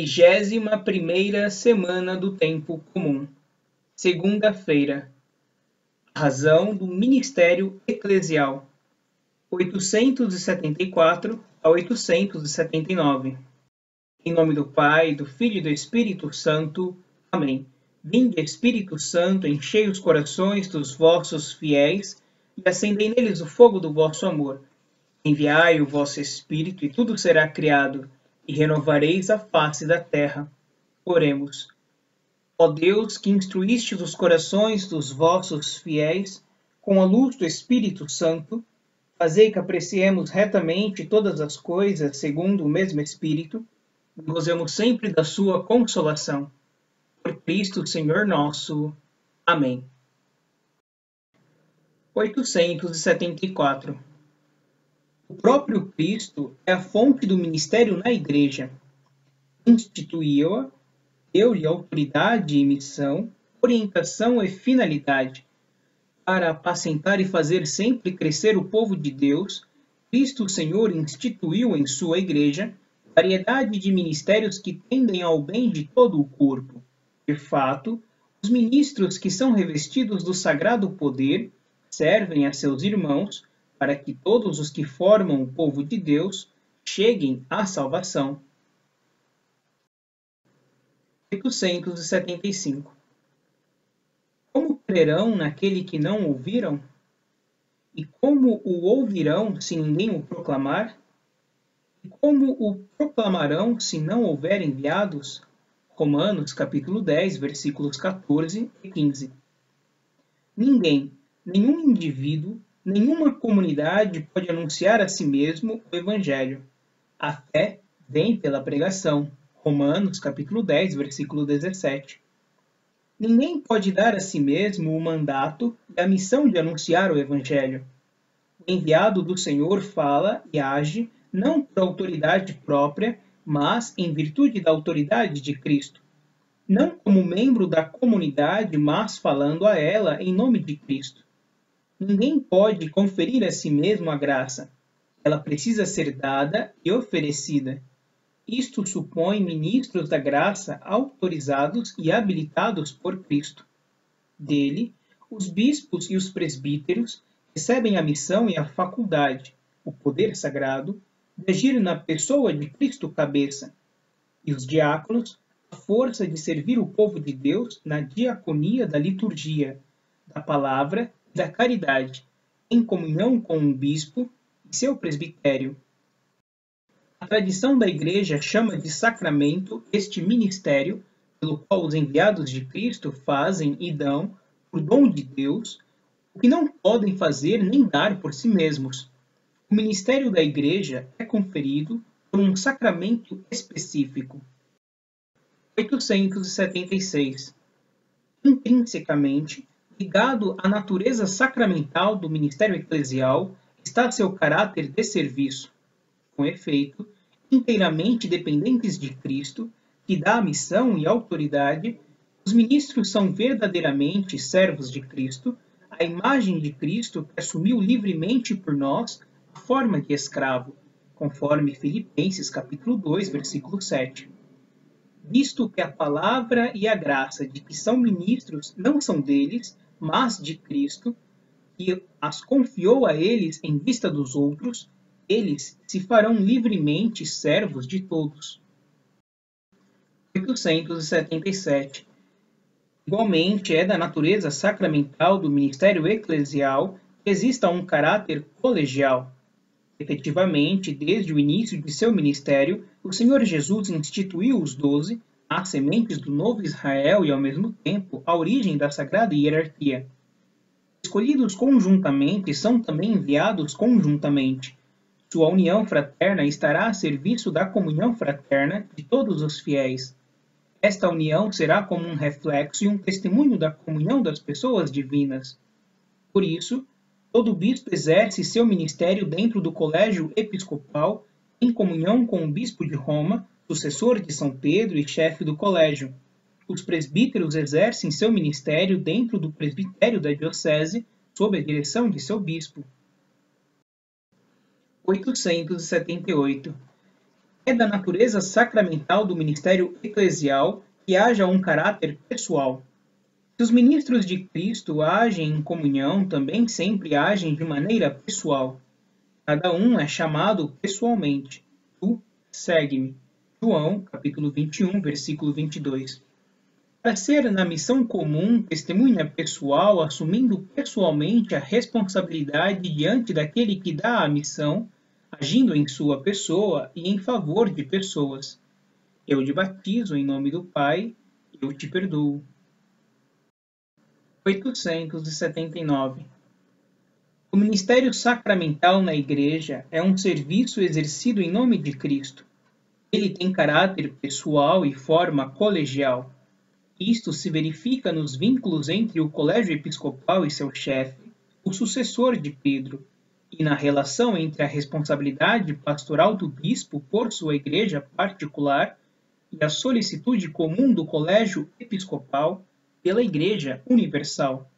31ª semana do tempo comum, segunda-feira. Razão do ministério eclesial, 874 a 879. Em nome do Pai, do Filho e do Espírito Santo. Amém. Vinde, Espírito Santo, enchei os corações dos vossos fiéis e acendei neles o fogo do vosso amor. Enviai o vosso Espírito e tudo será criado, e renovareis a face da terra. Oremos. Ó Deus, que instruíste os corações dos vossos fiéis com a luz do Espírito Santo, fazei que apreciemos retamente todas as coisas segundo o mesmo Espírito, e gozemos sempre da sua consolação. Por Cristo, Senhor nosso. Amém. 874. O próprio Cristo é a fonte do ministério na Igreja. Instituiu-a, deu-lhe autoridade e missão, orientação e finalidade. Para apacentar e fazer sempre crescer o povo de Deus, Cristo Senhor instituiu em sua Igreja variedade de ministérios que tendem ao bem de todo o corpo. De fato, os ministros que são revestidos do sagrado poder servem a seus irmãos para que todos os que formam o povo de Deus cheguem à salvação. 875. Como crerão naquele que não ouviram? E como o ouvirão se ninguém o proclamar? E como o proclamarão se não houver enviados? Romanos, capítulo 10, versículos 14 e 15. Ninguém, nenhum indivíduo, nenhuma comunidade pode anunciar a si mesmo o Evangelho. A fé vem pela pregação. Romanos, capítulo 10, versículo 17. Ninguém pode dar a si mesmo o mandato e a missão de anunciar o Evangelho. O enviado do Senhor fala e age não por autoridade própria, mas em virtude da autoridade de Cristo. Não como membro da comunidade, mas falando a ela em nome de Cristo. Ninguém pode conferir a si mesmo a graça. Ela precisa ser dada e oferecida. Isto supõe ministros da graça autorizados e habilitados por Cristo. Dele, os bispos e os presbíteros recebem a missão e a faculdade, o poder sagrado, de agir na pessoa de Cristo cabeça, e os diáconos, a força de servir o povo de Deus na diaconia da liturgia, da palavra e da caridade, em comunhão com o bispo e seu presbitério. A tradição da Igreja chama de sacramento este ministério, pelo qual os enviados de Cristo fazem e dão, por dom de Deus, o que não podem fazer nem dar por si mesmos. O ministério da Igreja é conferido por um sacramento específico. 876. Intrinsecamente, ligado à natureza sacramental do ministério eclesial, está seu caráter de serviço. Com efeito, inteiramente dependentes de Cristo, que dá a missão e autoridade, os ministros são verdadeiramente servos de Cristo, a imagem de Cristo que assumiu livremente por nós a forma de escravo, conforme Filipenses capítulo 2, versículo 7. Visto que a palavra e a graça de que são ministros não são deles, mas de Cristo, que as confiou a eles em vista dos outros, eles se farão livremente servos de todos. 877. Igualmente, é da natureza sacramental do ministério eclesial que exista um caráter colegial. Efetivamente, desde o início de seu ministério, o Senhor Jesus instituiu os 12, as sementes do novo Israel e, ao mesmo tempo, a origem da sagrada hierarquia. Escolhidos conjuntamente, são também enviados conjuntamente. Sua união fraterna estará a serviço da comunhão fraterna de todos os fiéis. Esta união será como um reflexo e um testemunho da comunhão das pessoas divinas. Por isso, todo bispo exerce seu ministério dentro do colégio episcopal, em comunhão com o bispo de Roma, sucessor de São Pedro e chefe do colégio. Os presbíteros exercem seu ministério dentro do presbitério da diocese, sob a direção de seu bispo. 878. É da natureza sacramental do ministério eclesial que haja um caráter pessoal. Se os ministros de Cristo agem em comunhão, também sempre agem de maneira pessoal. Cada um é chamado pessoalmente. Tu, segue-me. João, capítulo 21, versículo 22. Para ser na missão comum, testemunha pessoal, assumindo pessoalmente a responsabilidade diante daquele que dá a missão, agindo em sua pessoa e em favor de pessoas. Eu te batizo em nome do Pai, eu te perdoo. 879. O ministério sacramental na Igreja é um serviço exercido em nome de Cristo. Ele tem caráter pessoal e forma colegial. Isto se verifica nos vínculos entre o colégio episcopal e seu chefe, o sucessor de Pedro, e na relação entre a responsabilidade pastoral do bispo por sua igreja particular e a solicitude comum do colégio episcopal pela Igreja Universal.